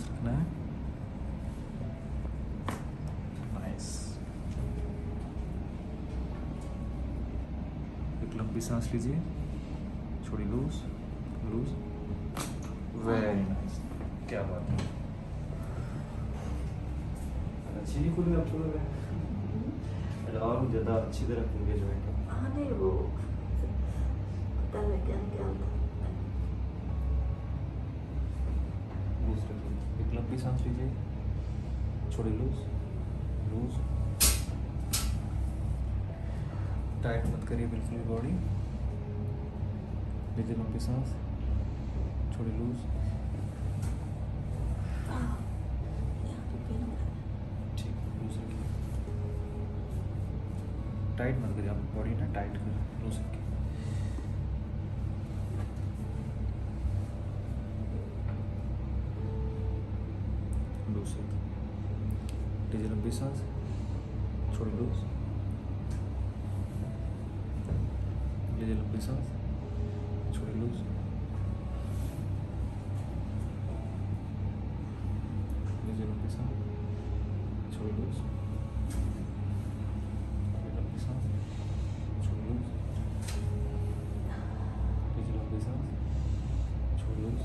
रखना है। नाइस। एक लंबी सांस लीजिए, छोड़ी लूज लूज। वेरी नाइस, क्या बात है। अच्छी नहीं खुल गई, अब खुल गए और ज़्यादा अच्छी तरह खुल गए जॉइंट। हाँ नहीं वो पता नहीं क्या क्या होता है। लूज रखिए, एक लंबी सांस लीजिए, छोड़ी लूज लूज। टाइट मत करिए बिल्कुल भी बॉडी। लीजिए लंबी सांस, छोड़ी लूज। यहाँ पे पेन हो रहा है। ठीक है, लूज रखिए। टाइट मत करिए, आप बॉडी ना टाइट करिए, लूज रखिए। लूज रखिए। लीजिए लंबी सांस, छोड़ी लूज। लीजिए लंबी सांस, छोड़ी लूज। लीजिए लंबी सांस, छोड़ी लूज। लीजिए लंबी सांस, छोड़ी लूज। लीजिए लंबी सांस, छोड़ी लूज।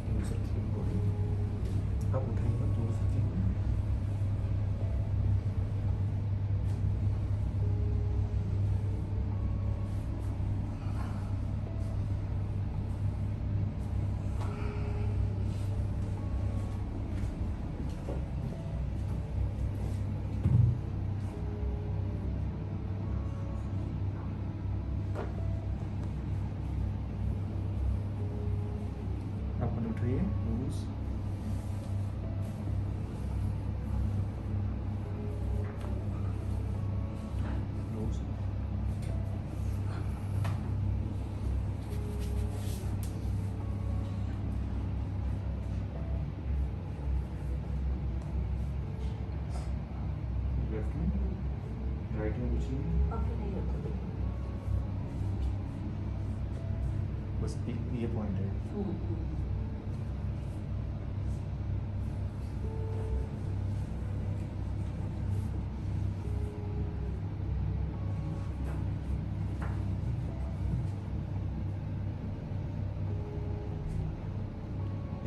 लूज रखिए बॉडी, आप उठाइए मत, लूज रखिए। आप मत उठाइए, लूज। लूज। लेफ्ट में, राइट में कुछ नहीं, अभी नहीं होता देखो। बस एक ये पॉइंट है।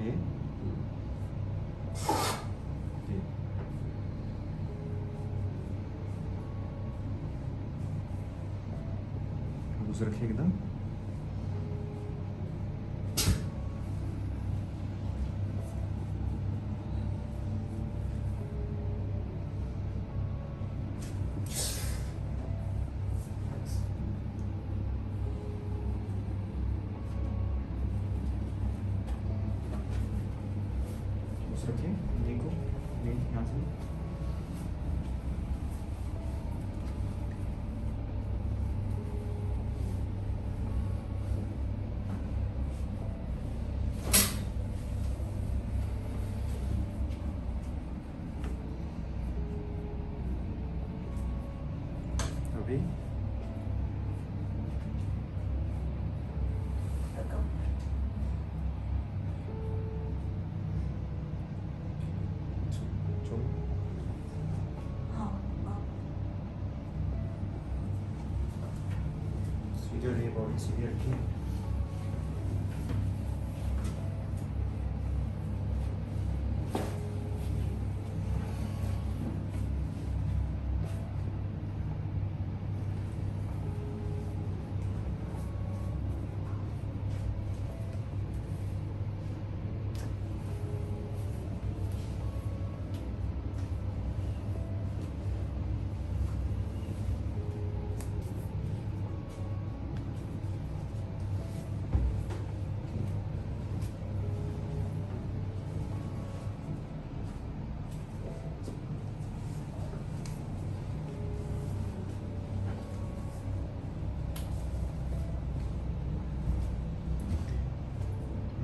ये लूज रखिए एकदम। लूज रखिए, देखो ये यहाँ से अभी छोड़ो। हाँ सीधे रहिए, बॉडी सीधी रखिए।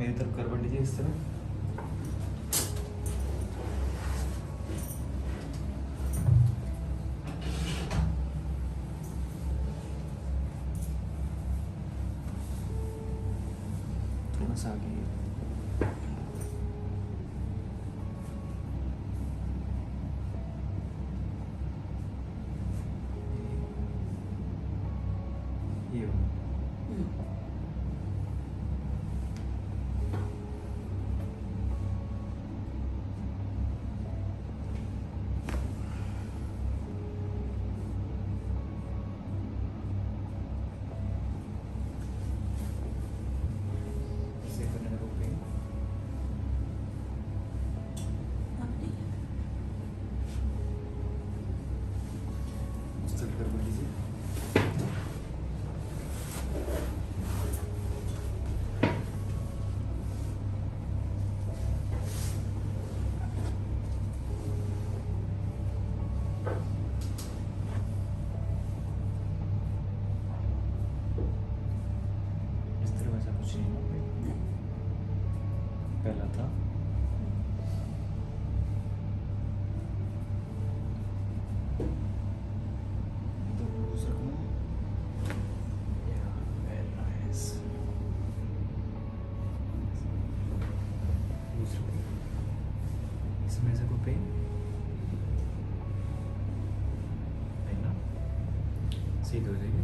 मेरी तरफ करवट लीजिए इस तरह। थोड़ा सा आगे। ये हो। इसे करने लगो पेन। अब नहीं है। इस तरह करवट लीजिए। इस तरह वैसा कुछ नहीं है। नहीं। पहला था तो दूसरा कौन है? Yeah, very nice. दूसरा इसमें से कोई पेन नहीं ना, सीधे हो जाएगी।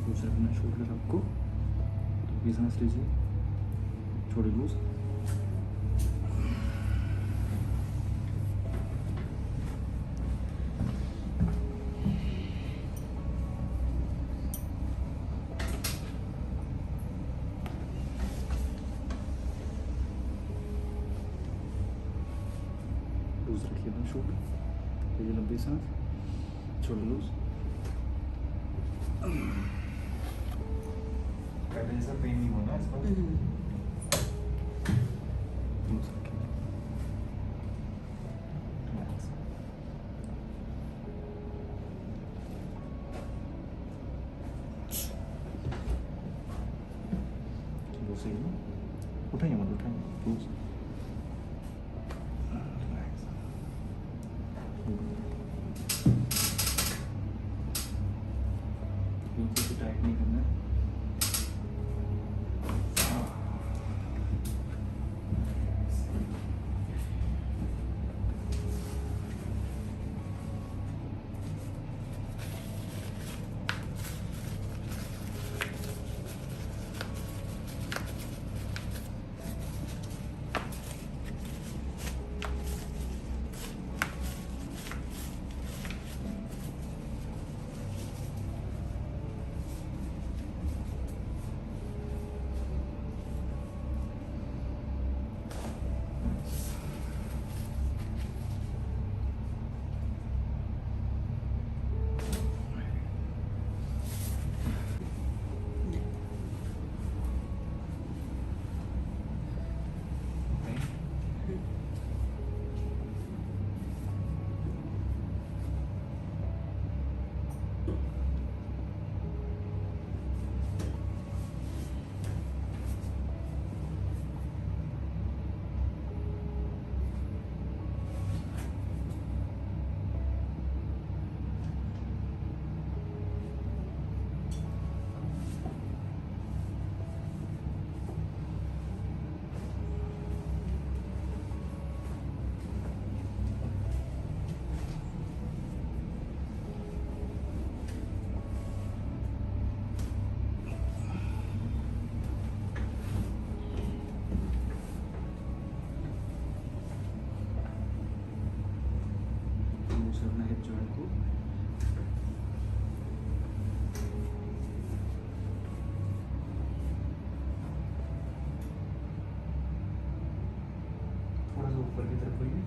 कुछ रखना शोल्डर आपको, तो सांस लीजिए, छोड़िए लूज। लूज रखिए अपना शोल्डर, लीजिए लंबी सांस, छोड़िए लूज। पहले जैसा पेन नहीं होना इसको। लूज रखिए। रिलैक्स। वो सही है, उठाइए मत उठाइए, लूज। रिलैक्स। नीचे से टाइट नहीं करना है। जॉइंट को थोड़ा सा ऊपर की तरफ होइए,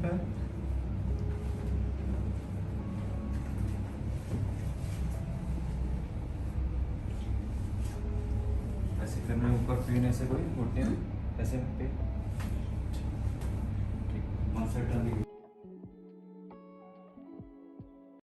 पैर। ऐसे करने में ऊपर पेन ऐसे कोई घुटने में ऐसे पे। ठीक, वन साइड टर्न।